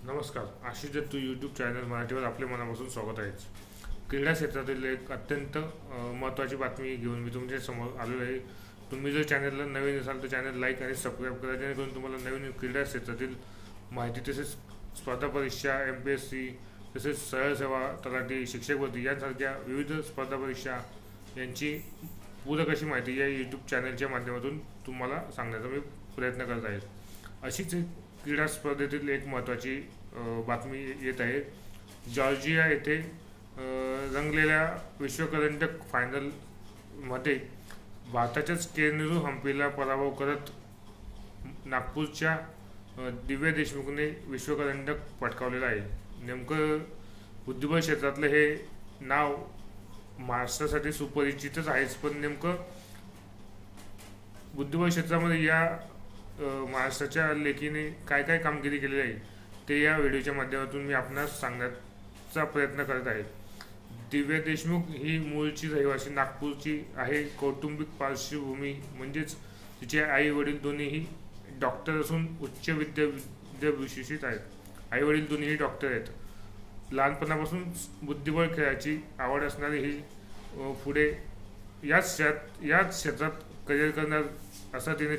नमस्कार. Ashish Datta YouTube channel मराठीवर आपले मनापासून स्वागत आहे. क्रीडा क्षेत्रातील एक अत्यंत महत्त्वाची बातमी घेऊन मी तुमच्या समोर आलेलो आहे. तुम्ही जर चॅनलला नवीन असाल तर चॅनल लाईक आणि सबस्क्राईब करा, जेणेकरून तुम्हाला नवीन क्रीडा क्षेत्रातील माहिती तसेच स्पर्धा परीक्षा, MPSC तसेच सरळ सेवा, तलाठी, शिक्षक भरती यांसारख्या विविध स्पर्धा परीक्षा यांची पूरक अशी माहिती या यूट्यूब चॅनलच्या माध्यमातून तुम्हाला सांगण्याचा मी प्रयत्न करत आहे. अशीच क्रीडा स्पर्धेतील एक महत्त्वाची बातमी येत आहे. जॉर्जिया येथे रंगलेल्या विश्वकरंडक फायनलमध्ये भारताच्याच केनेरू हम्पीला पराभव करत नागपूरच्या दिव्या देशमुखने विश्वकरंडक पटकावलेला आहे. नेमकं बुद्धिबळ क्षेत्रातलं हे नाव महाराष्ट्रासाठी सुपरिचितच आहेच, पण नेमकं बुद्धिबळ क्षेत्रामध्ये या महाराष्ट्राच्या लेखीने काय काय कामगिरी केलेली आहे ते या व्हिडिओच्या माध्यमातून मी आपणास सांगण्याचा प्रयत्न करत आहे. दिव्या देशमुख ही मूळची रहिवासी नागपूरची आहे. कौटुंबिक पार्श्वभूमी म्हणजेच तिचे आई वडील दोन्हीही डॉक्टर असून उच्च विद्याभूषित आहेत. आई वडील दोन्हीही डॉक्टर आहेत. लहानपणापासून बुद्धिबळ खेळाची आवड असणारी ही पुढे याच क्षेत्रात करिअर करणार असा तिने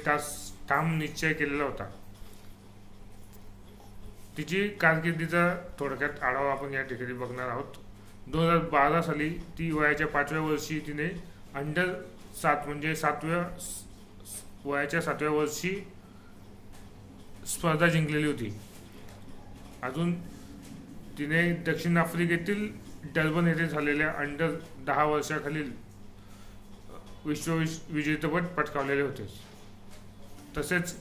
ठाम निश्चय केलेला होता. तिची कारकिर्दीचा थोडक्यात आढावा आपण या ठिकाणी बघणार आहोत. 2012 साली ती वयाच्या 5व्या वर्षी तिने अंडर 7 म्हणजे वयाच्या 7व्या वर्षी स्पर्धा जिंकलेली होती. अजून तिने दक्षिण आफ्रिकेतील डर्बन येथे झालेल्या अंडर 10 वर्षाखालील विजेतेपद पटकावलेले होते. तसेच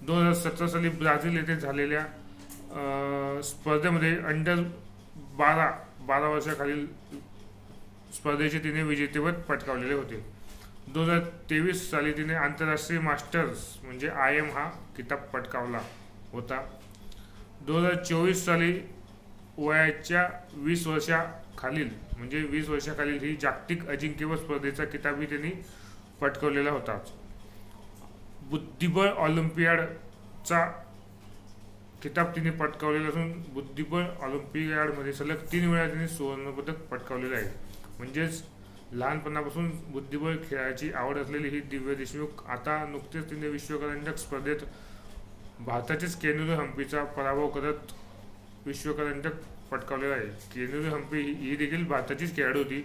2017 साली ब्राझील येथे झालेल्या स्पर्धेमध्ये अंडर 12 वर्षाखालील स्पर्धेचे तिने विजेतेपद पटकावलेले होते. 2023 साली तिने आंतरराष्ट्रीय मास्टर्स म्हणजे IM हा किताब पटकावला होता. 2024 साली वयाच्या 20 वर्षाखालील म्हणजे 20 वर्षाखालील ही जागतिक अजिंक्यपद स्पर्धेचा किताबही त्यांनी पटकावलेला होता. बुद्धिबळ ऑलिम्पियाडचा किताब तिने पटकावलेला असून बुद्धिबळ ऑलिम्पियाडमध्ये सलग 3 वेळा तिने सुवर्णपदक पटकावलेले आहे. म्हणजेच लहानपणापासून बुद्धिबळ खेळाची आवड असलेली ही दिव्या देशमुख आता नुकतेच तिने विश्वकरंडक स्पर्धेत भारताचेच केनेरू हम्पीचा पराभव करत विश्वकरंडक पटकावलेला आहे. केनेरू हम्पी ही देखील भारताचीच खेळाडू होती.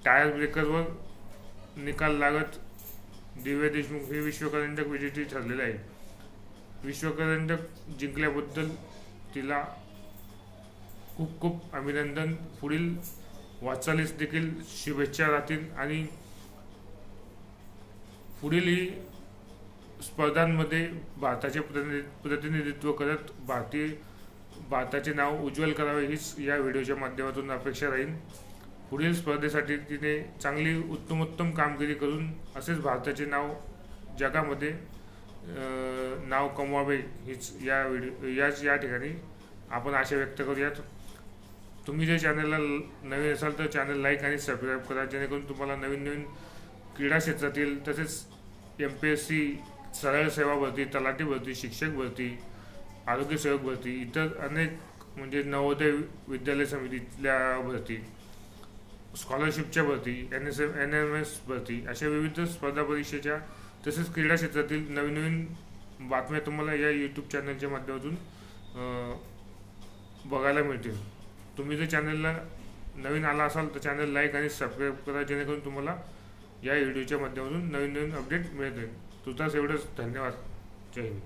टायर ब्रेकरवर निकाल लागत दिव्या देशमुख हे विश्वकरंडक विजेते ठरलेले आहे. विश्वकरंडक जिंकल्याबद्दल तिला खूप खूप अभिनंदन. पुढील वाटचालीस देखील शुभेच्छा राहतील आणि पुढीलही स्पर्धांमध्ये भारताचे प्रतिनिधित्व करत भारताचे नाव उज्ज्वल करावे हीच या व्हिडिओच्या माध्यमातून अपेक्षा राहील. पुढील स्पर्धेसाठी तिने चांगली उत्तमोत्तम कामगिरी करून असेच भारताचे नाव जगामध्ये नाव कमवावे हीच या ठिकाणी आपण आशा व्यक्त करूयात. तुम्ही जर चॅनलला नवीन असाल तर चॅनल लाईक आणि सबस्क्राईब करा, जेणेकरून तुम्हाला नवीन नवीन क्रीडा क्षेत्रातील तसेच MPSC, सरळ सेवा भरती, तलाठी भरती, शिक्षक भरती, आरोग्य सेवक भरती, इतर अनेक म्हणजे नवोदय विद्यालय समितीतल्या भरती, स्कॉलरशिपच्या भरती, NMS भरती अशा विविध स्पर्धा परीक्षेच्या तसेच क्रीडा क्षेत्रातील नवीन नवीन बातम्या तुम्हाला या यूट्यूब चॅनलच्या माध्यमातून बघायला मिळतील. तुम्ही जर चॅनलला नवीन आला असाल तर चॅनल लाईक आणि सबस्क्राईब करा, जेणेकरून तुम्हाला या व्हिडिओच्या माध्यमातून नवीन नवीन अपडेट मिळतील. तुझाच एवढंच. धन्यवाद. जय हिंद.